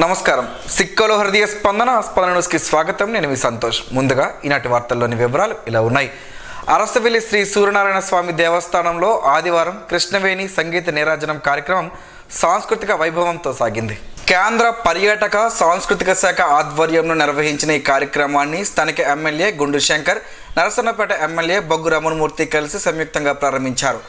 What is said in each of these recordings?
నమస్కారం. సిక్కోలో హృదయ స్పందన న్యూస్కి స్వాగతం. నేను మీ సంతోష్. ముందుగా ఈనాటి వార్తల్లోని వివరాలు ఇలా ఉన్నాయి. అరసవెల్లి శ్రీ సూర్యనారాయణ స్వామి దేవస్థానంలో ఆదివారం కృష్ణవేణి సంగీత నీరాజనం కార్యక్రమం సాంస్కృతిక వైభవంతో సాగింది. కేంద్ర పర్యాటక సాంస్కృతిక శాఖ ఆధ్వర్యంలో నిర్వహించిన ఈ కార్యక్రమాన్ని స్థానిక ఎమ్మెల్యే గుండు శంకర్, నరసన్నపేట ఎమ్మెల్యే బొగ్గు రమణమూర్తి కలిసి సంయుక్తంగా ప్రారంభించారు.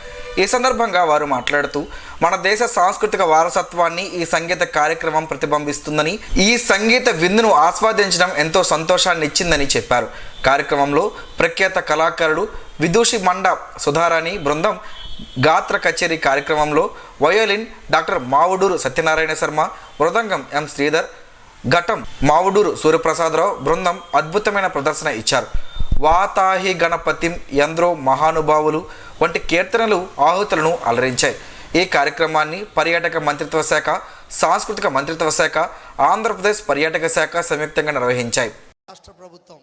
ఈ సందర్భంగా వారు మాట్లాడుతూ, మన దేశ సాంస్కృతిక వారసత్వాన్ని ఈ సంగీత కార్యక్రమం ప్రతిబింబిస్తుందని, ఈ సంగీత విందును ఆస్వాదించడం ఎంతో సంతోషాన్ని ఇచ్చిందని చెప్పారు. కార్యక్రమంలో ప్రఖ్యాత కళాకారుడు విదూషి మండ సుధారాణి బృందం గాత్ర కచేరీ కార్యక్రమంలో వయోలిన్ డాక్టర్ మావుడూరు సత్యనారాయణ శర్మ, మృదంగం ఎం శ్రీధర్, ఘటం మావుడూరు సూర్యప్రసాదరావు బృందం అద్భుతమైన ప్రదర్శన ఇచ్చారు. వాతాహి గణపతిం ఎంద్రో మహానుభావులు వంటి కీర్తనలు ఆహుతులను అలరించాయి. ఈ కార్యక్రమాన్ని పర్యాటక మంత్రిత్వ శాఖ, సాంస్కృతిక మంత్రిత్వ శాఖ, ఆంధ్రప్రదేశ్ పర్యాటక శాఖ సంయుక్తంగా నిర్వహించాయి. రాష్ట్ర ప్రభుత్వం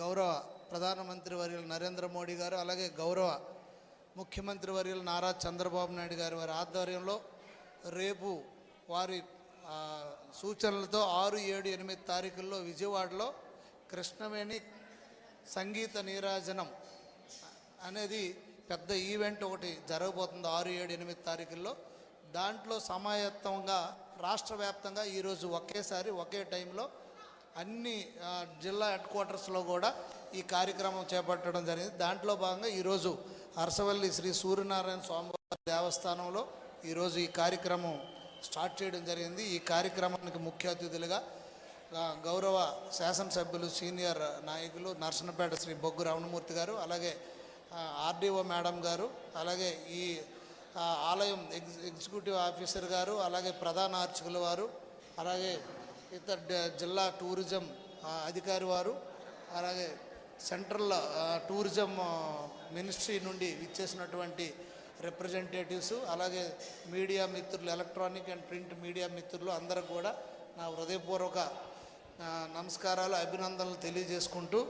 గౌరవ ప్రధానమంత్రి వర్యులు నరేంద్ర మోడీ గారు, అలాగే గౌరవ ముఖ్యమంత్రి వర్యులు నారా చంద్రబాబు నాయుడు గారి వారి ఆధ్వర్యంలో రేపు వారి సూచనలతో 6, 7, 8 తారీఖుల్లో విజయవాడలో కృష్ణవేణి సంగీత నీరాజనం అనేది పెద్ద ఈవెంట్ ఒకటి జరగబోతుంది 6, 7, 8 తారీఖుల్లో. దాంట్లో సమాయత్తంగా రాష్ట్ర వ్యాప్తంగా ఈరోజు ఒకేసారి ఒకే టైంలో అన్ని జిల్లా హెడ్ క్వార్టర్స్లో కూడా ఈ కార్యక్రమం చేపట్టడం జరిగింది. దాంట్లో భాగంగా ఈరోజు అరసవల్లి శ్రీ సూర్యనారాయణ స్వామివారి దేవస్థానంలో ఈరోజు ఈ కార్యక్రమం స్టార్ట్ చేయడం జరిగింది. ఈ కార్యక్రమానికి ముఖ్య అతిథులుగా గౌరవ శాసనసభ్యులు సీనియర్ నాయకులు నరసన్నపేట శ్రీ బొగ్గు రమణమూర్తి గారు, అలాగే ఆర్డీఓ మేడం గారు, అలాగే ఈ ఆలయం ఎగ్జిక్యూటివ్ ఆఫీసర్ గారు, అలాగే ప్రధాన అర్చకుల వారు, అలాగే ఇతర జిల్లా టూరిజం అధికారి వారు, అలాగే సెంట్రల్ టూరిజం మినిస్ట్రీ నుండి ఇచ్చేసినటువంటి రిప్రజెంటేటివ్స్, అలాగే మీడియా మిత్రులు, ఎలక్ట్రానిక్ అండ్ ప్రింట్ మీడియా మిత్రులు అందరికి కూడా నా హృదయపూర్వక నమస్కారాలు, అభినందనలు తెలియజేసుకుంటూ,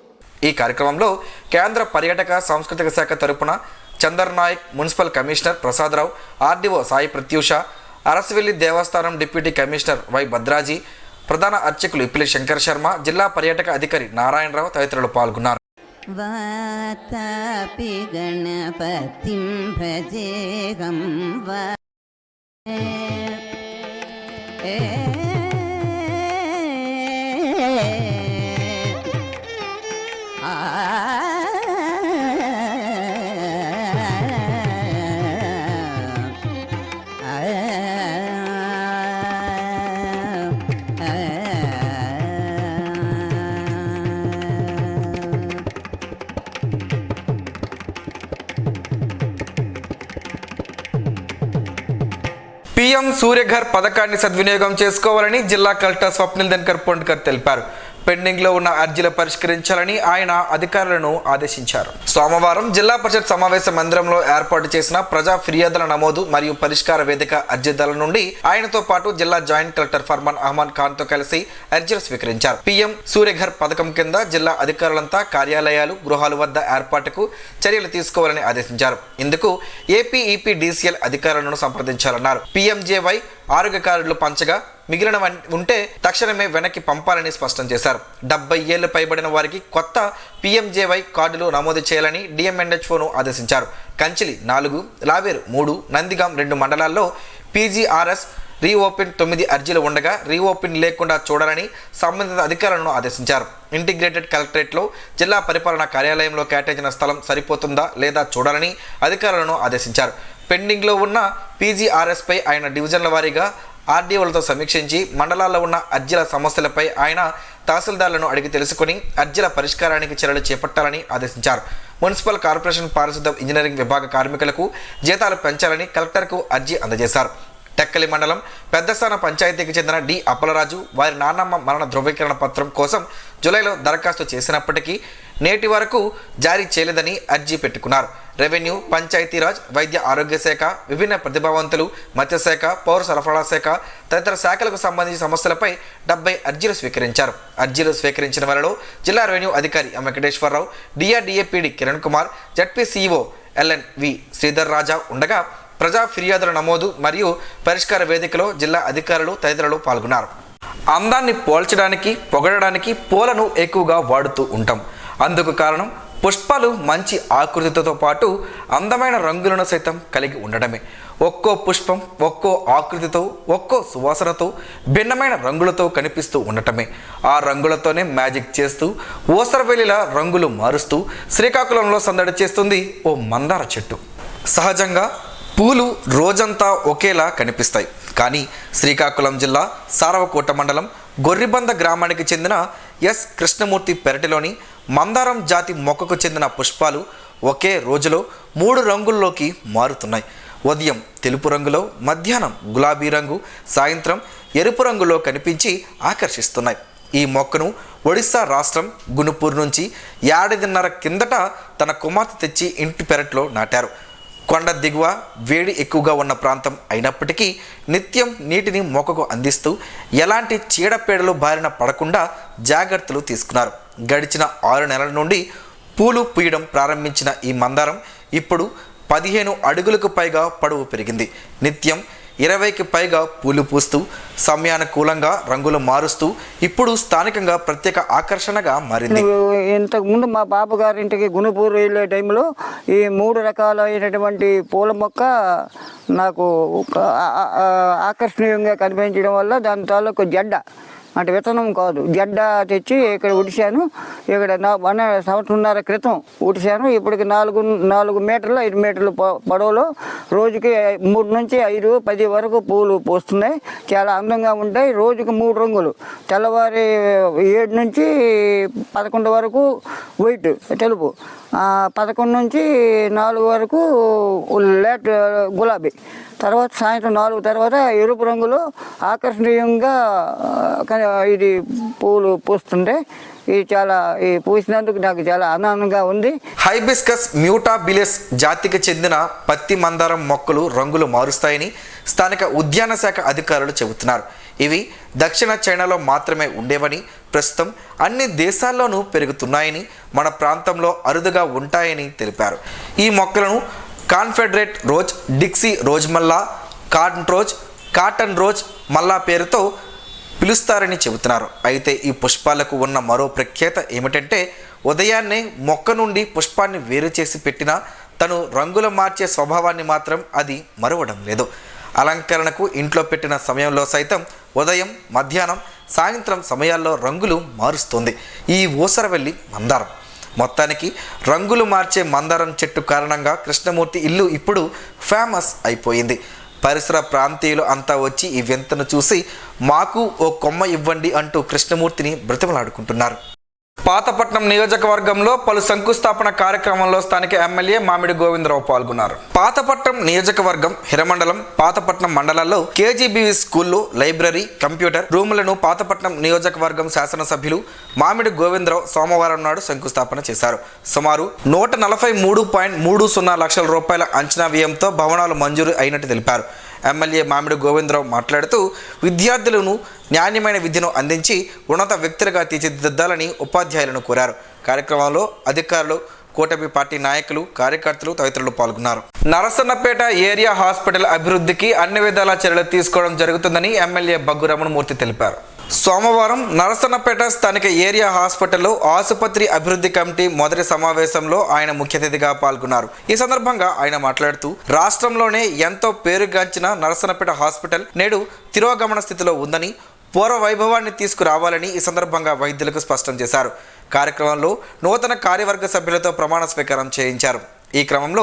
ఈ కార్యక్రమంలో కేంద్ర పర్యాటక సాంస్కృతిక శాఖ తరపున Chander Nayak, municipal commissioner Prasadarao, RDO Sai Pratyusha, Arasavalli దేవస్థానం డిప్యూటీ కమిషనర్ వై భద్రాజీ, ప్రధాన అర్చకులు ఇప్పిలి శంకర్ శర్మ, జిల్లా పర్యాటక అధికారి నారాయణరావు తదితరులు పాల్గొన్నారు. వాతాపి గణపతిం భజేహం పీఎం సూర్యఘర్ పథకాన్ని సద్వినియోగం చేసుకోవాలని జిల్లా కలెక్టర్ స్వప్నిల్ దినకర్ పొండ్కర్ తెలిపారు. పెండింగ్లో ఉన్న అర్జీలు పరిష్కరించాలని ఆయన అధికారులను ఆదేశించారు. సోమవారం జిల్లా పరిషత్ సమావేశ మందిరంలో ఏర్పాటు చేసిన ప్రజా ఫిర్యాదుల నమోదు మరియు పరిష్కార వేదిక అర్జీదారుల నుండి ఆయనతో పాటు జిల్లా జాయింట్ కలెక్టర్ ఫర్మాన్ అహ్మద్ ఖాన్ తో కలిసి అర్జీలు స్వీకరించారు. పీఎం సూర్యఘర్ పథకం కింద జిల్లా అధికారులంతా కార్యాలయాలు, గృహాల వద్ద ఏర్పాటుకు చర్యలు తీసుకోవాలని ఆదేశించారు. ఇందుకు ఏపీ డీసీఎల్ అధికారులను సంప్రదించాలన్నారు. పీఎంజేవై ఆరోగ్య కార్డులు పంచగా మిగిలిన ఉంటే తక్షణమే వెనక్కి పంపాలని స్పష్టం చేశారు. 70 ఏళ్లు పైబడిన వారికి కొత్త పీఎంజేవై కార్డులు నమోదు చేయాలని డిఎంఎన్హెచ్ఓను ఆదేశించారు. కంచిలి 4, లావేరు 3, నందిగాం 2 మండలాల్లో పీజీఆర్ఎస్ రీఓపెన్ 9 అర్జీలు ఉండగా రీఓపెన్ లేకుండా చూడాలని సంబంధిత అధికారులను ఆదేశించారు. ఇంటిగ్రేటెడ్ కలెక్టరేట్లో జిల్లా పరిపాలనా కార్యాలయంలో కేటాయించిన స్థలం సరిపోతుందా లేదా చూడాలని అధికారులను ఆదేశించారు. పెండింగ్లో ఉన్న పీజీఆర్ఎస్పై ఆయన డివిజన్ల వారీగా ఆర్డీఓలతో సమీక్షించి మండలాల్లో ఉన్న అర్జీల సమస్యలపై ఆయన తహసీల్దార్లను అడిగి తెలుసుకుని అర్జీల పరిష్కారానికి చర్యలు చేపట్టాలని ఆదేశించారు. మున్సిపల్ కార్పొరేషన్ పారిశుద్ధ ఇంజనీరింగ్ విభాగ కార్మికులకు జీతాలు పెంచాలని కలెక్టర్కు అర్జీ అందజేశారు. టెక్కలి మండలం పెద్దస్థాన పంచాయతీకి చెందిన డి అప్పలరాజు వారి నాన్నమ్మ మరణ ధృవీకరణ పత్రం కోసం జూలైలో దరఖాస్తు చేసినప్పటికీ నేటి వరకు జారీ చేయలేదని అర్జీ పెట్టుకున్నారు. రెవెన్యూ, పంచాయతీరాజ్, వైద్య ఆరోగ్య శాఖ, విభిన్న ప్రతిభావంతులు, మత్స్యశాఖ, పౌర సరఫరాల శాఖ తదితర శాఖలకు సంబంధించిన సమస్యలపై 70 అర్జీలు స్వీకరించారు. అర్జీలు స్వీకరించిన వారిలో జిల్లా రెవెన్యూ అధికారి ఎం వెంకటేశ్వరరావు, డిఆర్డీఏపీడీ కిరణ్ కుమార్, జడ్పీసీఈఓ ఎల్ఎన్వి శ్రీధర్ రాజా ఉండగా ప్రజా ఫిర్యాదుల నమోదు మరియు పరిష్కార వేదికలో జిల్లా అధికారులు తదితరులు పాల్గొన్నారు. అందాన్ని పోల్చడానికి పొగడడానికి పూలను ఎక్కువగా వాడుతూ ఉంటాం. అందుకు కారణం పుష్పాలు మంచి ఆకృతితో పాటు అందమైన రంగులను సైతం కలిగి ఉండడమే. ఒక్కో పుష్పం ఒక్కో ఆకృతితో ఒక్కో సువాసనతో భిన్నమైన రంగులతో కనిపిస్తూ ఉండటమే. ఆ రంగులతోనే మ్యాజిక్ చేస్తూ ఊసరవెల్లిలా రంగులు మారుస్తూ శ్రీకాకుళంలో సందడి చేస్తుంది ఓ మందార చెట్టు. సహజంగా పూలు రోజంతా ఒకేలా కనిపిస్తాయి. కానీ శ్రీకాకుళం జిల్లా సారవకోట మండలం గొర్రిబంద గ్రామానికి చెందిన ఎస్ కృష్ణమూర్తి పెరటిలోని మందారం జాతి మొక్కకు చెందిన పుష్పాలు ఒకే రోజులో 3 రంగుల్లోకి మారుతున్నాయి. ఉదయం తెలుపు రంగులో, మధ్యాహ్నం గులాబీ రంగు, సాయంత్రం ఎరుపు రంగులో కనిపించి ఆకర్షిస్తున్నాయి. ఈ మొక్కను ఒడిశా రాష్ట్రం గునుపూర్ నుంచి 1.5 కిందట తన కుమార్తె తెచ్చి ఇంటి పెరట్లో నాటారు. కొండ దిగువ వేడి ఎక్కువగా ఉన్న ప్రాంతం అయినప్పటికీ నిత్యం నీటిని మొక్కకు అందిస్తూ ఎలాంటి చీడపీడలు బారిన పడకుండా జాగ్రత్తలు తీసుకున్నారు. గడిచిన 6 నెలల నుండి పూలు పూయడం ప్రారంభించిన ఈ మందారం ఇప్పుడు 15 అడుగులకు పైగా పొడవు పెరిగింది. నిత్యం 20కి పైగా పూలు పూస్తూ సమయానుకూలంగా రంగులు మారుస్తూ ఇప్పుడు స్థానికంగా ప్రత్యేక ఆకర్షణగా మారింది. ఇంతకుముందు మా బాబు గారింటికి గునుపూర్ వెళ్ళే టైంలో ఈ 3 రకాలైనటువంటి పూల మొక్క నాకు ఆకర్షణీయంగా కనిపించడం వల్ల దాని తాలూకు జడ్డ అంటే విత్తనం కాదు, జడ్డ తెచ్చి ఇక్కడ ఉడిశాను. ఇక్కడ 1 సంవత్సరంన్నర క్రితం ఉడిశాను. ఇప్పటికి 4 మీటర్లు 5 మీటర్లు పొడవులో రోజుకి 3 నుంచి 5, 10 వరకు పూలు పూస్తున్నాయి. చాలా అందంగా ఉంటాయి. రోజుకి 3 రంగులు, తెల్లవారి 7 నుంచి 11 వరకు వైట్ తెలుపు, 11 నుంచి 4 వరకు లేట్ గులాబీ, తర్వాత సాయంత్రం 4 తర్వాత ఎరుపు రంగులో ఆకర్షణీయంగా ఇది పూలు పూస్తుంటే ఇది చాలా పూసినందుకు నాకు చాలా ఆనందంగా ఉంది. హైబిస్కస్ మ్యూటాబిలిస్ జాతికి చెందిన పత్తి మందారం మొక్కలు రంగులు మారుస్తాయని స్థానిక ఉద్యాన శాఖ అధికారులు చెబుతున్నారు. ఇవి దక్షిణ చైనాలో మాత్రమే ఉండేవని, ప్రస్తుతం అన్ని దేశాల్లోనూ పెరుగుతున్నాయని, మన ప్రాంతంలో అరుదుగా ఉంటాయని తెలిపారు. ఈ మొక్కలను కాన్ఫెడరేట్ రోజ్, డిక్సీ రోజ్ మల్లా, కాటన్ రోజ్ మల్లా పేరుతో పిలుస్తారని చెబుతున్నారు. అయితే ఈ పుష్పాలకు ఉన్న మరో ప్రఖ్యాత ఏమిటంటే ఉదయాన్నే మొక్క నుండి పుష్పాన్ని వేరు చేసి పెట్టినా తను రంగులు మార్చే స్వభావాన్ని మాత్రం అది మరవడం లేదు. అలంకరణకు ఇంట్లో పెట్టిన సమయంలో సైతం ఉదయం, మధ్యాహ్నం, సాయంత్రం సమయాల్లో రంగులు మారుస్తుంది ఈ ఊసరవెల్లి మందారం. మొత్తానికి రంగులు మార్చే మందారం చెట్టు కారణంగా కృష్ణమూర్తి ఇల్లు ఇప్పుడు ఫేమస్ అయిపోయింది. పరిసర ప్రాంతీయులు అంతా వచ్చి ఈ వింతను చూసి మాకు ఓ కొమ్మ ఇవ్వండి అంటూ కృష్ణమూర్తిని బ్రతిమలాడుకుంటున్నారు. పాతపట్నం నియోజకవర్గంలో పలు శంకుస్థాపన కార్యక్రమంలో స్థానిక ఎమ్మెల్యే మామిడి గోవిందరావు పాల్గొన్నారు. పాతపట్నం నియోజకవర్గం, హిరమండలం, పాతపట్నం మండలాల్లో కేజీబీవీ స్కూల్లో లైబ్రరీ, కంప్యూటర్ రూములను పాతపట్నం నియోజకవర్గం శాసనసభ్యులు మామిడి గోవిందరావు సోమవారం నాడు శంకుస్థాపన చేశారు. సుమారు 143.30 లక్షల రూపాయల అంచనా వ్యయంతో భవనాలు మంజూరు అయినట్టు తెలిపారు. ఎమ్మెల్యే మామిడి గోవిందరావు మాట్లాడుతూ విద్యార్థులను నాణ్యమైన విద్యను అందించి ఉన్నత వ్యక్తులుగా తీర్చిదిద్దాలని ఉపాధ్యాయులను కోరారు. కార్యక్రమంలో అధికారులు, కూటమి పార్టీ నాయకులు, కార్యకర్తలు తదితరులు పాల్గొన్నారు. నరసన్నపేట ఏరియా హాస్పిటల్ అభివృద్ధికి అన్ని విధాల చర్యలు తీసుకోవడం జరుగుతుందని ఎమ్మెల్యే బగ్గు రమణమూర్తి తెలిపారు. సోమవారం నరసన్నపేట స్థానిక ఏరియా హాస్పిటల్లో ఆసుపత్రి అభివృద్ధి కమిటీ మొదటి సమావేశంలో ఆయన ముఖ్య అతిథిగా పాల్గొన్నారు. ఈ సందర్భంగా ఆయన మాట్లాడుతూ రాష్ట్రంలోనే ఎంతో పేరుగాంచిన నరసన్నపేట హాస్పిటల్ నేడు తిరోగమన స్థితిలో ఉందని, పూర్వ వైభవాన్ని తీసుకురావాలని ఈ సందర్భంగా వైద్యులకు స్పష్టం చేశారు. కార్యక్రమంలో నూతన కార్యవర్గ సభ్యులతో ప్రమాణ స్వీకారం చేయించారు. ఈ క్రమంలో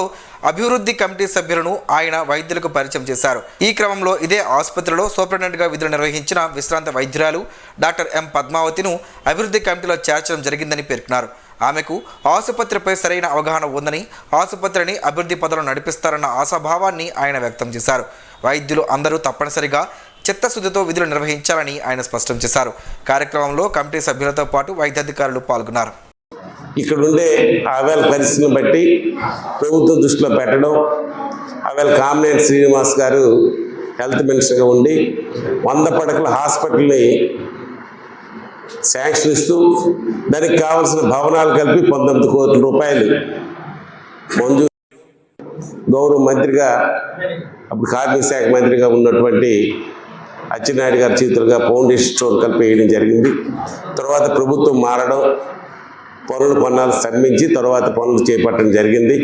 అభివృద్ధి కమిటీ సభ్యులను ఆయన వైద్యులకు పరిచయం చేశారు. ఈ క్రమంలో ఇదే ఆసుపత్రిలో సూపరింటెండెంట్గా విధులు నిర్వహించిన విశ్రాంత వైద్యురాలు డాక్టర్ ఎం పద్మావతిను అభివృద్ధి కమిటీలో చేర్చడం జరిగిందని పేర్కొన్నారు. ఆమెకు ఆసుపత్రిపై సరైన అవగాహన ఉందని, ఆసుపత్రిని అభివృద్ధి పదంలో నడిపిస్తారన్న ఆశాభావాన్ని ఆయన వ్యక్తం చేశారు. వైద్యులు అందరూ తప్పనిసరిగా చిత్తశుద్ధితో విధులు నిర్వహించాలని ఆయన స్పష్టం చేశారు. కార్యక్రమంలో కమిటీ సభ్యులతో పాటు వైద్యాధికారులు పాల్గొన్నారు. ఇక్కడ ఉండే అవేళ పరిస్థితిని బట్టి ప్రభుత్వం దృష్టిలో పెట్టడం, అవేళ కామినేని శ్రీనివాస్ గారు హెల్త్ మినిస్టర్గా ఉండి 100 పడకల హాస్పిటల్ని శాంక్షన్ ఇస్తూ దానికి కావాల్సిన భవనాలు కలిపి 19 కోట్ల రూపాయలు మంజూరు. గౌరవ మంత్రిగా, అప్పుడు కార్మిక శాఖ మంత్రిగా ఉన్నటువంటి అచ్చెన్నాయుడు గారి చేతులుగా ఫౌండేషన్ స్టోన్ కలిపి వేయడం జరిగింది. తర్వాత ప్రభుత్వం మారడం, పనులు కొన్నాళ్ళు స్తంభించి తర్వాత పనులు చేపట్టడం జరిగింది.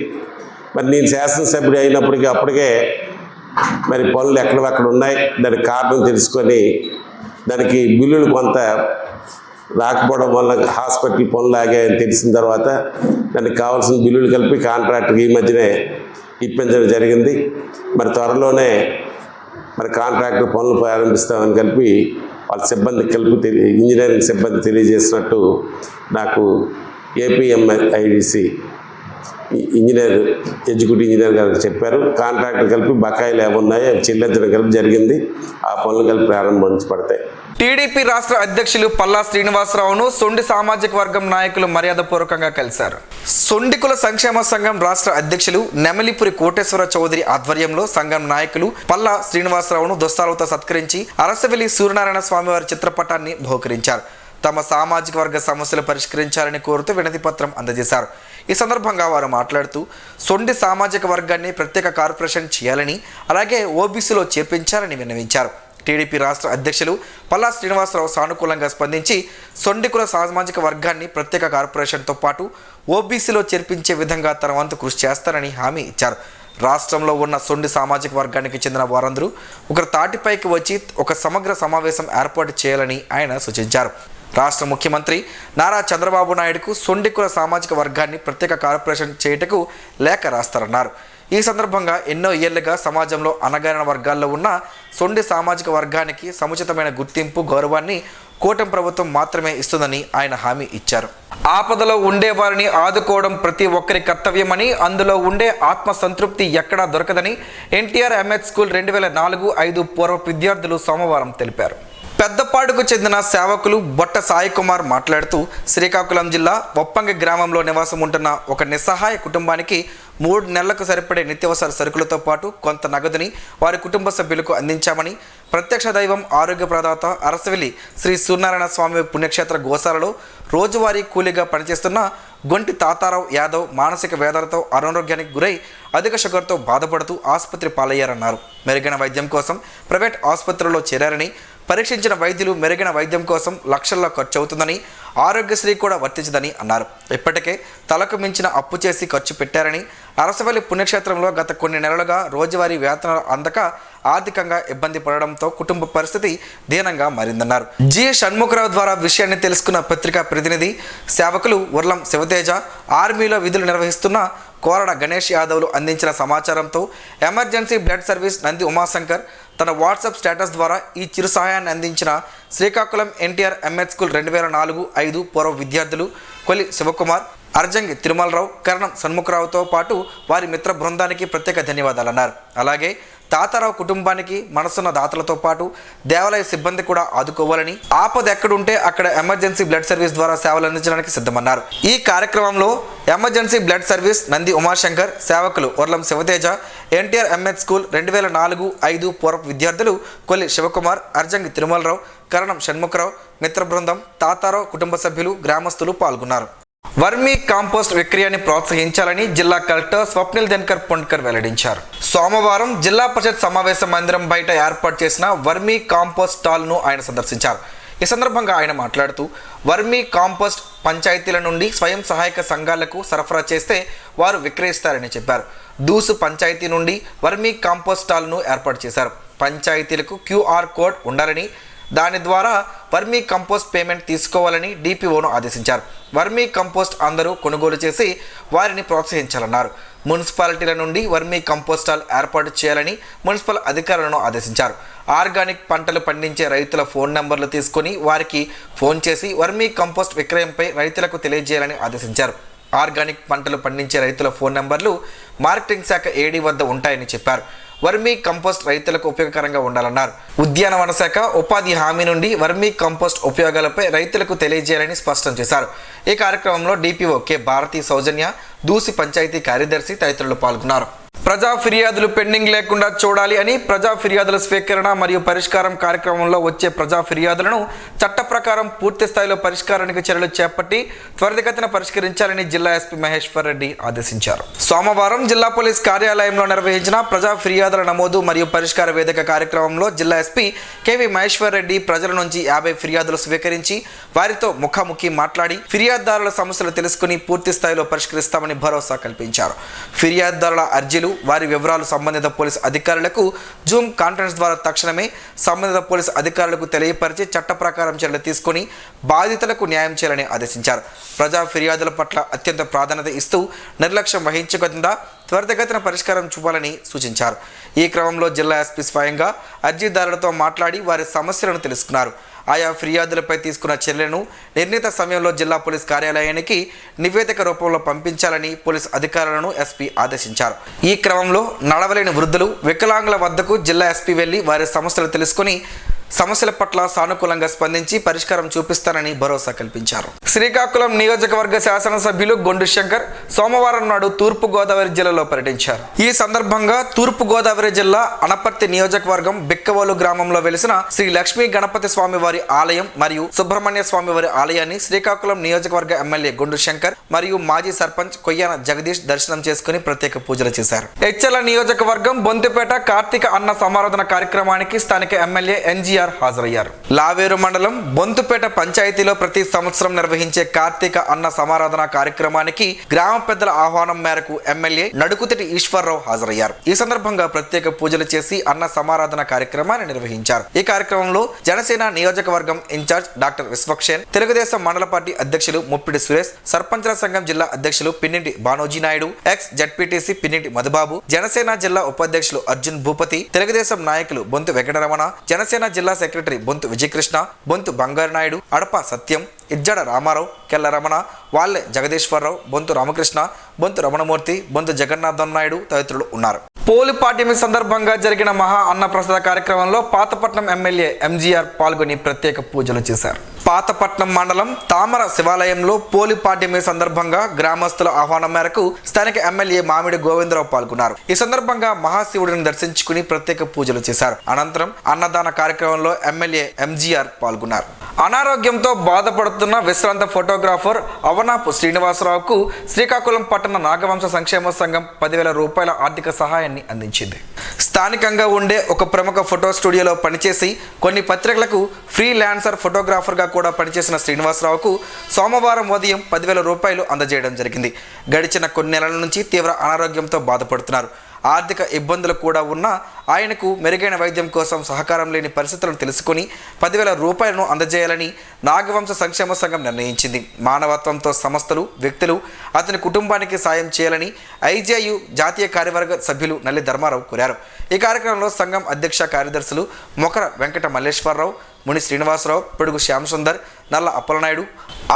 మరి నేను శాసనసభ్యుడు అయినప్పటికీ అప్పటికే మరి పనులు ఎక్కడెక్కడ ఉన్నాయి, దానికి కారణం తెలుసుకొని దానికి బిల్లులు కొంత రాకపోవడం వల్ల హాస్పిటల్ పనులు ఆగాయని తెలిసిన తర్వాత దానికి కావాల్సిన బిల్లులు కలిపి కాంట్రాక్టర్కి ఈ మధ్యనే ఇప్పించడం జరిగింది. మరి త్వరలోనే మరి కాంట్రాక్టర్ పనులు ప్రారంభిస్తామని కలిపి వాళ్ళ సిబ్బంది కలిపి ఇంజనీరింగ్ సిబ్బంది తెలియజేసినట్టు నాకు ఏపీఎంఐడిసి ఇంజనీర్ ఎగ్జిక్యూటివ్ ఇంజనీర్ గారికి చెప్పారు. కాంట్రాక్టర్ కలిపి బకాయిలు ఏమున్నాయో అవి చెల్లించడం కలిపి జరిగింది. ఆ పనులు కలిపి ప్రారంభించబడతాయి. టీడీపీ రాష్ట్ర అధ్యక్షులు పల్లా శ్రీనివాసరావును సొండి సామాజిక వర్గం నాయకులు మర్యాదపూర్వకంగా కలిశారు. సొండికుల సంక్షేమ సంఘం రాష్ట్ర అధ్యక్షులు నెమలిపురి కోటేశ్వర చౌదరి ఆధ్వర్యంలో సంఘం నాయకులు పల్లా శ్రీనివాసరావును దుస్తాలతో సత్కరించి అరసవెల్లి సూర్యనారాయణ స్వామివారి చిత్రపటాన్ని బహుకరించారు. తమ సామాజిక వర్గ సమస్యలు పరిష్కరించాలని కోరుతూ వినతి పత్రం అందజేశారు. ఈ సందర్భంగా వారు మాట్లాడుతూ సొండి సామాజిక వర్గాన్ని ప్రత్యేక కార్పొరేషన్ చేయాలని, అలాగే ఓబీసీలో చేర్పించాలని విన్నవించారు. టీడీపీ రాష్ట్ర అధ్యక్షులు పల్లా శ్రీనివాసరావు సానుకూలంగా స్పందించి సొండికుల సామాజిక వర్గాన్ని ప్రత్యేక కార్పొరేషన్తో పాటు ఓబీసీలో చేర్పించే విధంగా తన వంతు కృషి చేస్తారని హామీ ఇచ్చారు. రాష్ట్రంలో ఉన్న సొండి సామాజిక వర్గానికి చెందిన వారందరూ ఒకరి తాటిపైకి వచ్చి ఒక సమగ్ర సమావేశం ఏర్పాటు చేయాలని ఆయన సూచించారు. రాష్ట్ర ముఖ్యమంత్రి నారా చంద్రబాబు నాయుడుకు సొండికుల సామాజిక వర్గాన్ని ప్రత్యేక కార్పొరేషన్ చేయుటకు లేఖ రాస్తారన్నారు. ఈ సందర్భంగా ఎన్నో ఏళ్లుగా సమాజంలో అణగారిన వర్గాల్లో ఉన్న సొండి సామాజిక వర్గానికి సముచితమైన గుర్తింపు, గౌరవాన్ని కూటమి ప్రభుత్వం మాత్రమే ఇస్తుందని ఆయన హామీ ఇచ్చారు. ఆపదలో ఉండే వారిని ఆదుకోవడం ప్రతి ఒక్కరి కర్తవ్యమని, అందులో ఉండే ఆత్మ సంతృప్తి ఎక్కడా దొరకదని ఎన్టీఆర్ ఎంహెచ్ స్కూల్ 2004-5 పూర్వ విద్యార్థులు సోమవారం తెలిపారు. పెద్దపాడుకు చెందిన సేవకులు బొట్ట సాయి కుమార్ మాట్లాడుతూ శ్రీకాకుళం జిల్లా ఒప్పంగి గ్రామంలో నివాసం ఉంటున్న ఒక నిస్సహాయ కుటుంబానికి 3 నెలలకు సరిపడే నిత్యావసర సరుకులతో పాటు కొంత నగదుని వారి కుటుంబ సభ్యులకు అందించామని, ప్రత్యక్ష దైవం ఆరోగ్య ప్రదాత అరసవెల్లి శ్రీ సూర్యనారాయణ స్వామి పుణ్యక్షేత్ర గోశాలలో రోజువారీ కూలీగా పనిచేస్తున్న గొంటి తాతారావు యాదవ్ మానసిక వేదనతో అనారోగ్యానికి గురై అధిక షుగర్తో బాధపడుతూ ఆసుపత్రి పాలయ్యారన్నారు. మెరుగైన వైద్యం కోసం ప్రైవేట్ ఆసుపత్రుల్లో చేరారని, పరీక్షించిన వైద్యులు మెరుగైన వైద్యం కోసం లక్షల్లో ఖర్చు అవుతుందని, ఆరోగ్యశ్రీ కూడా వర్తించదని అన్నారు. ఇప్పటికే తలకు మించిన అప్పు చేసి ఖర్చు పెట్టారని, అరసవల్లి పుణ్యక్షేత్రంలో గత కొన్ని నెలలుగా రోజువారీ వేతనాలు అందక ఆర్థికంగా ఇబ్బంది పడడంతో కుటుంబ పరిస్థితి దీనంగా మారిందన్నారు. జి షణ్ముఖరావు ద్వారా విషయాన్ని తెలుసుకున్న పత్రికా ప్రతినిధి సేవకులు ఉర్లం శివతేజ, ఆర్మీలో విధులు నిర్వహిస్తున్న కోరడ గణేష్ యాదవ్లు అందించిన సమాచారంతో emergency blood service Nandi Umashankar తన వాట్సాప్ స్టేటస్ ద్వారా ఈ చిరు సహాయాన్ని అందించిన శ్రీకాకుళం ఎన్టీఆర్ ఎంహెచ్ స్కూల్ 2004-5 పూర్వ విద్యార్థులు కొలి శివకుమార్, అర్జంగి తిరుమలరావు, కరణం షణ్ముఖరావుతో పాటు వారి మిత్ర బృందానికి ప్రత్యేక ధన్యవాదాలన్నారు. అలాగే తాతారావు కుటుంబానికి మనసున్న దాతలతో పాటు దేవాలయ సిబ్బంది కూడా ఆదుకోవాలని, ఆపద ఎక్కడుంటే అక్కడ ఎమర్జెన్సీ బ్లడ్ సర్వీస్ ద్వారా సేవలు అందించడానికి సిద్ధమన్నారు. ఈ కార్యక్రమంలో emergency blood service Nandi Umashankar, సేవకులు ఉర్లం శివతేజ, ఎన్టీఆర్ ఎంహెచ్ స్కూల్ 2004-5 పూర్వ విద్యార్థులు కొల్లి శివకుమార్, అర్జంగి తిరుమలరావు, కరణం షణ్ముఖరావు, మిత్ర బృందం, తాతారావు కుటుంబ సభ్యులు, గ్రామస్తులు పాల్గొన్నారు. వర్మీ కాంపోస్ట్ విక్రయాన్ని ప్రోత్సహించాలని జిల్లా కలెక్టర్ స్వప్నిల్ దినకర్ పొండ్కర్ వెల్లడించారు. సోమవారం జిల్లా పరిషత్ సమావేశ మందిరం బయట ఏర్పాటు చేసిన వర్మీ కాంపోస్ట్ స్టాల్ను ఆయన సందర్శించారు. ఈ సందర్భంగా ఆయన మాట్లాడుతూ వర్మీ కాంపోస్ట్ పంచాయతీల నుండి స్వయం సహాయక సంఘాలకు సరఫరా చేస్తే వారు విక్రయిస్తారని చెప్పారు. దూసు పంచాయతీ నుండి వర్మీ కాంపోస్ట్ స్టాల్ను ఏర్పాటు చేశారు. పంచాయతీలకు QR కోడ్ ఉండాలని, దాని ద్వారా వర్మీ కంపోస్ట్ పేమెంట్ తీసుకోవాలని డిపిఓను ఆదేశించారు. వర్మీ కంపోస్ట్ అందరూ కొనుగోలు చేసి వారిని ప్రోత్సహించాలన్నారు. మున్సిపాలిటీల నుండి వర్మీ కంపోస్ట్ స్టాల్ ఏర్పాటు చేయాలని మున్సిపల్ అధికారులను ఆదేశించారు. ఆర్గానిక్ పంటలు పండించే రైతుల ఫోన్ నంబర్లు తీసుకొని వారికి ఫోన్ చేసి వర్మీ కంపోస్ట్ విక్రయంపై రైతులకు తెలియజేయాలని ఆదేశించారు. ఆర్గానిక్ పంటలు పండించే రైతుల ఫోన్ నంబర్లు మార్కెటింగ్ శాఖ AD వద్ద ఉంటాయని చెప్పారు. వర్మీ కంపోస్ట్ రైతులకు ఉపయోగకరంగా ఉండాలన్నారు. ఉద్యానవన శాఖ ఉపాధి హామీ నుండి వర్మీ కంపోస్ట్ ఉపయోగాలపై రైతులకు తెలియజేయాలని స్పష్టం చేశారు. ఈ కార్యక్రమంలో DPO K భారతి సౌజన్య, దూసి పంచాయతీ కార్యదర్శి తదితరులు పాల్గొన్నారు. ప్రజా ఫిర్యాదులు పెండింగ్ లేకుండా చూడాలి అని ప్రజా ఫిర్యాదుల స్వీకరణ మరియు పరిష్కారం కార్యక్రమంలో వచ్చే ప్రజా ఫిర్యాదులను చట్ట ప్రకారం పూర్తి స్థాయిలో పరిష్కారానికి చర్యలు చేపట్టి త్వరితగతిన పరిష్కరించాలని జిల్లా ఎస్పీ మహేశ్వర్ రెడ్డి ఆదేశించారు. సోమవారం జిల్లా పోలీస్ కార్యాలయంలో నిర్వహించిన ప్రజా ఫిర్యాదుల నమోదు మరియు పరిష్కార వేదిక కార్యక్రమంలో జిల్లా ఎస్పీ కేవి మహేశ్వర్ రెడ్డి ప్రజల నుంచి 50 ఫిర్యాదులు స్వీకరించి వారితో ముఖాముఖి మాట్లాడి ఫిర్యాదుదారుల సమస్యలు తెలుసుకుని పూర్తి స్థాయిలో పరిష్కరిస్తామని భరోసా కల్పించారు. ఫిర్యాదుదారుల అర్జీలు వారి వివరాలు సంబంధిత పోలీసు అధికారులకు జూమ్ కాన్ఫరెన్స్ ద్వారా తక్షణమే సంబంధిత పోలీసు అధికారులకు తెలియపరిచి చట్ట ప్రకారం చర్యలు తీసుకుని బాధితులకు న్యాయం చేయాలని ఆదేశించారు. ప్రజా ఫిర్యాదుల పట్ల అత్యంత ప్రాధాన్యత ఇస్తూ నిర్లక్ష్యం వహించకుండా త్వరితగతిన పరిష్కారం చూపాలని సూచించారు. ఈ క్రమంలో జిల్లా ఎస్పీ స్వయంగా అర్జీదారులతో మాట్లాడి వారి సమస్యలను తెలుసుకున్నారు. ఆయా ఫిర్యాదులపై తీసుకున్న చర్యలను నిర్ణీత సమయంలో జిల్లా పోలీస్ కార్యాలయానికి నివేదిక రూపంలో పంపించాలని పోలీస్ అధికారులను ఎస్పీ ఆదేశించారు. ఈ క్రమంలో నడవలేని వృద్ధులు, వికలాంగుల వద్దకు జిల్లా ఎస్పీ వెళ్లి వారి సమస్యలు తెలుసుకుని సమస్యల పట్ల సానుకూలంగా స్పందించి పరిష్కారం చూపిస్తానని భరోసా కల్పించారు. శ్రీకాకుళం నియోజకవర్గ శాసనసభ్యులు గొండు శంకర్ సోమవారం నాడు తూర్పు గోదావరి జిల్లాలో పర్యటించారు. ఈ సందర్భంగా తూర్పు గోదావరి జిల్లా అనపర్తి నియోజకవర్గం బిక్కవోలు గ్రామంలో వెలిసిన శ్రీ లక్ష్మీ గణపతి స్వామి వారి ఆలయం మరియు సుబ్రహ్మణ్య స్వామి వారి ఆలయాన్ని శ్రీకాకుళం నియోజకవర్గ ఎమ్మెల్యే గొండు శంకర్ మరియు మాజీ సర్పంచ్ కొయ్యాన జగదీష్ దర్శనం చేసుకుని ప్రత్యేక పూజలు చేశారు. హెచ్ఎల్ నియోజకవర్గం బొంతిపేట కార్తీక అన్న సమారాధన కార్యక్రమానికి స్థానిక ఎమ్మెల్యే ఎన్జీఆర్ హాజరయ్యారు. లావేరు మండలం బొంతుపేట పంచాయతీలో ప్రతి సంవత్సరం నిర్వహించే కార్తీక అన్న సమారాధన కార్యక్రమానికి గ్రామ పెద్దల ఆహ్వానం మేరకు ఎమ్మెల్యే నడుకుతిటి ఈశ్వరరావు హాజరయ్యారు. ఈ సందర్భంగా ప్రత్యేక పూజలు చేసి అన్న సమారాధన కార్యక్రమాన్ని నిర్వహించారు. ఈ కార్యక్రమంలో జనసేన నియోజకవర్గం ఇన్ఛార్జ్ డాక్టర్ విశ్వక్షేన్, తెలుగుదేశం మండల పార్టీ అధ్యక్షులు ముప్పిడి సురేష్, సర్పంచ్ల సంఘం జిల్లా అధ్యక్షులు పిన్నింటి బానోజీ నాయుడు, ఎక్స్ జడ్పీటీసీ పిన్నింటి మధుబాబు, జనసేన జిల్లా ఉపాధ్యక్షులు అర్జున్ భూపతి, తెలుగుదేశం నాయకులు బొంతు వెంకటరమణ, జనసేన జిల్లా సెక్రటరీ బొంతు విజయకృష్ణ, బొంతు బంగారు నాయుడు, అడప సత్యం, ఇజ్జడ రామారావు, కెల్ల రమణ, వాళ్లే జగదీశ్వరరావు, బొంతు రామకృష్ణ, బొంతు రమణమూర్తి, బొంతు జగన్నాథం నాయుడు తదితరులు ఉన్నారు. పోలి పాడ్యమి సందర్భంగా జరిగిన మహా అన్నప్రసాద కార్యక్రమంలో పాతపట్నం ఎమ్మెల్యే ఎంజీఆర్ పాల్గొని ప్రత్యేక పూజలు చేశారు. పాతపట్నం మండలం తామర శివాలయంలో పోలి పాడ్యమి సందర్భంగా గ్రామస్తుల ఆహ్వానం మేరకు స్థానిక ఎమ్మెల్యే మామిడి గోవిందరావు పాల్గొన్నారు. ఈ సందర్భంగా మహాశివుడిని దర్శించుకుని ప్రత్యేక పూజలు చేశారు. అనంతరం అన్నదాన కార్యక్రమంలో ఎమ్మెల్యే ఎంజీఆర్ పాల్గొన్నారు. అనారోగ్యంతో బాధపడుతున్న విశ్రాంత ఫోటోగ్రాఫర్ అవనాపు శ్రీనివాసరావుకు శ్రీకాకుళం పట్టణ నాగవంశ సంక్షేమ సంఘం 10,000 రూపాయల ఆర్థిక సహాయాన్ని అందించింది. స్థానికంగా ఉండే ఒక ప్రముఖ ఫోటో స్టూడియోలో పనిచేసి కొన్ని పత్రికలకు ఫ్రీలాన్సర్ ఫోటోగ్రాఫర్గా కూడా పనిచేసిన శ్రీనివాసరావుకు సోమవారం ఉదయం 10,000 రూపాయలు అందజేయడం జరిగింది. గడిచిన కొన్ని నెలల నుంచి తీవ్ర అనారోగ్యంతో బాధపడుతున్నారు. ఆర్థిక ఇబ్బందులు కూడా ఉన్నా ఆయనకు మెరుగైన వైద్యం కోసం సహకారం లేని పరిస్థితులను తెలుసుకుని 10,000 రూపాయలను అందజేయాలని నాగవంశ సంక్షేమ సంఘం నిర్ణయించింది. మానవత్వంతో సంస్థలు, వ్యక్తులు అతని కుటుంబానికి సాయం చేయాలని ఐజేయు జాతీయ కార్యవర్గ సభ్యులు నల్లి ధర్మారావు కోరారు. ఈ కార్యక్రమంలో సంఘం అధ్యక్ష కార్యదర్శులు మొకర వెంకట మల్లేశ్వరరావు, ముని శ్రీనివాసరావు, పిడుగు శ్యామ్ సుందర్, నల్ల అప్పలనాయుడు,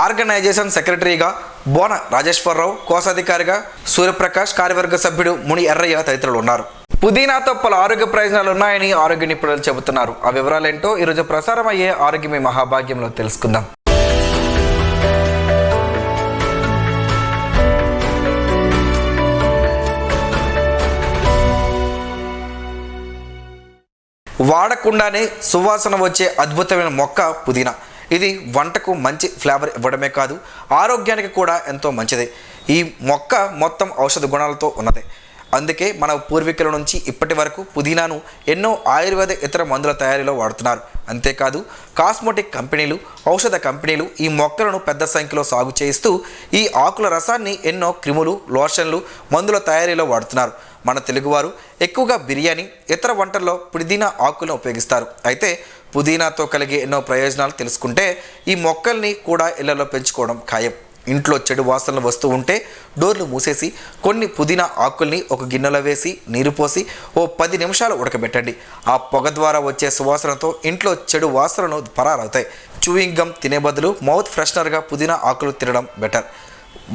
ఆర్గనైజేషన్ సెక్రటరీగా బోన రాజేశ్వరరావు, కోశాధికారిగా సూర్యప్రకాష్, కార్యవర్గ సభ్యుడు ముని ఎర్రయ్య తదితరులు ఉన్నారు. పుదీనాతో పలు ఆరోగ్య ప్రయోజనాలు ఉన్నాయని ఆరోగ్య నిపుణులు చెబుతున్నారు. ఆ వివరాలేంటో ఈరోజు ప్రసారం అయ్యే ఆరోగ్యమే మహాభాగ్యంలో తెలుసుకుందాం. వాడకుండానే సువాసన వచ్చే అద్భుతమైన మొక్క పుదీనా. ఇది వంటకు మంచి ఫ్లేవర్ ఇవ్వడమే కాదు, ఆరోగ్యానికి కూడా ఎంతో మంచిది. ఈ మొక్క మొత్తం ఔషధ గుణాలతో ఉన్నది. అందుకే మన పూర్వీకుల నుంచి ఇప్పటి వరకు పుదీనాను ఎన్నో ఆయుర్వేద ఇతర మందుల తయారీలో వాడుతున్నారు. అంతేకాదు కాస్మెటిక్ కంపెనీలు, ఔషధ కంపెనీలు ఈ మొక్కలను పెద్ద సంఖ్యలో సాగు చేయిస్తూ ఈ ఆకుల రసాన్ని ఎన్నో క్రిములు, లోషన్లు, మందుల తయారీలో వాడుతున్నారు. మన తెలుగువారు ఎక్కువగా బిర్యానీ, ఇతర వంటల్లో పుదీనా ఆకులను ఉపయోగిస్తారు. అయితే పుదీనాతో కలిగే ఎన్నో ప్రయోజనాలు తెలుసుకుంటే ఈ మొక్కల్ని కూడా ఇళ్లలో పెంచుకోవడం ఖాయం. ఇంట్లో చెడు వాసనలు వస్తూ ఉంటే డోర్లు మూసేసి కొన్ని పుదీనా ఆకుల్ని ఒక గిన్నెలో వేసి నీరు పోసి ఓ 10 నిమిషాలు ఉడకబెట్టండి. ఆ పొగ ద్వారా వచ్చే సువాసనతో ఇంట్లో చెడు వాసనలు పరారవుతాయి. చూయింగ్ గమ్ తినే బదులు మౌత్ ఫ్రెషనర్గా పుదీనా ఆకులు తినడం బెటర్.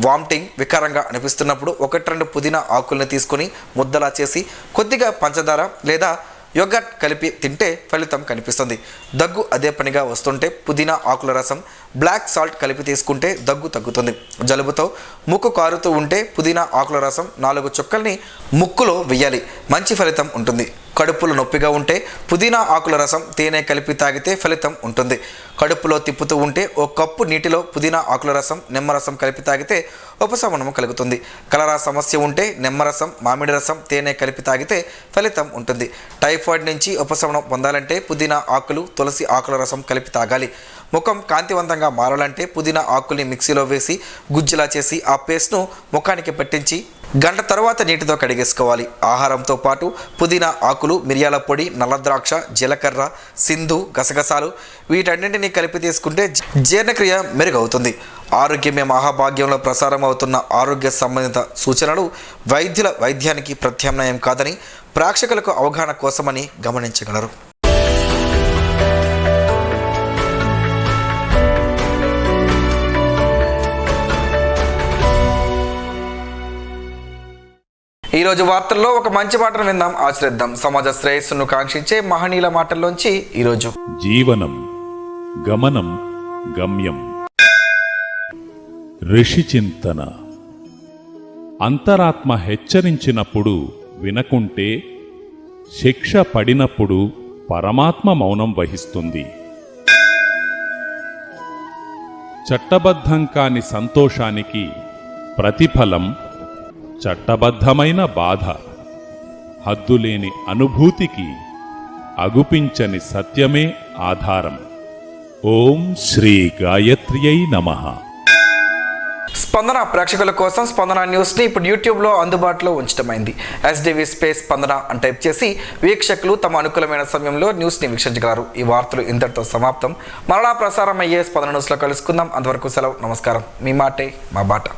వామిటింగ్, వికారంగా అనిపిస్తున్నప్పుడు 1-2 పుదీనా ఆకుల్ని తీసుకొని ముద్దలా చేసి కొద్దిగా పంచదార లేదా యోగర్ట్ కలిపి తింటే ఫలితం కనిపిస్తుంది. దగ్గు అదే పనిగా వస్తుంటే పుదీనా ఆకుల రసం బ్లాక్ సాల్ట్ కలిపి తీసుకుంటే దగ్గు తగ్గుతుంది. జలుబుతో ముక్కు కారుతూ ఉంటే పుదీనా ఆకుల రసం 4 చుక్కల్ని ముక్కులో వెయ్యాలి. మంచి ఫలితం ఉంటుంది. కడుపులో నొప్పిగా ఉంటే పుదీనా ఆకుల రసం తేనె కలిపి తాగితే ఫలితం ఉంటుంది. కడుపులో తిప్పుతూ ఉంటే 1 కప్పు నీటిలో పుదీనా ఆకుల రసం నిమ్మరసం కలిపి తాగితే ఉపశమనం కలుగుతుంది. కలరా సమస్య ఉంటే నిమ్మరసం మామిడి రసం తేనె కలిపి తాగితే ఫలితం ఉంటుంది. టైఫాయిడ్ నుంచి ఉపశమనం పొందాలంటే పుదీనా ఆకులు తులసి ఆకుల రసం కలిపి తాగాలి. ముఖం కాంతివంతంగా మారాలంటే పుదీనా ఆకుల్ని మిక్సీలో వేసి గుజ్జులా చేసి ఆ పేస్ట్ను ముఖానికి పట్టించి గంట తర్వాత నీటితో కడిగేసుకోవాలి. ఆహారంతో పాటు పుదీనా ఆకులు, మిరియాల పొడి, నల్ల ద్రాక్ష, జీలకర్ర, సింధు, గసగసాలు వీటన్నింటినీ కలిపి తీసుకుంటే జీర్ణక్రియ మెరుగవుతుంది. ఆరోగ్యమే మహాభాగ్యంలో ప్రసారం అవుతున్న ఆరోగ్య సంబంధిత సూచనలు వైద్యుల వైద్యానికి ప్రత్యామ్నాయం కాదని ప్రేక్షకులకు అవగాహన కోసమని గమనించగలరు. ఈరోజు వార్తల్లో ఒక మంచి మాటను విందాం, ఆచరిద్దాం. సమాజ శ్రేయస్సును కాంక్షించే మహనీయుల మాటల్లోంచి ఈరోజు. జీవనం గమనం గమ్యం. ఋషి చింతన. అంతరాత్మ హెచ్చరించినప్పుడు వినకుంటే శిక్ష పడినప్పుడు పరమాత్మ మౌనం వహిస్తుంది. చట్టబద్ధం కాని సంతోషానికి ప్రతిఫలం చట్టబద్ధమైన బాధ. హద్దులేని అనుభూతికి అగుపించని సత్యమే ఆధారం. ఓం శ్రీ గాయత్ర్యై నమః. స్పందన ప్రేక్షకుల కోసం స్పందన న్యూస్ని ఇప్పుడు యూట్యూబ్లో అందుబాటులో ఉంచడమైంది. SDV స్పేస్ స్పందన అని టైప్ చేసి వీక్షకులు తమ అనుకూలమైన సమయంలో న్యూస్ని వీక్షించగలరు. ఈ వార్తలు ఇంతటితో సమాప్తం. మరలా ప్రసారం అయ్యే స్పందన న్యూస్లో కలుసుకుందాం. అంతవరకు సెలవు. నమస్కారం. మీ మాటే మా బాట.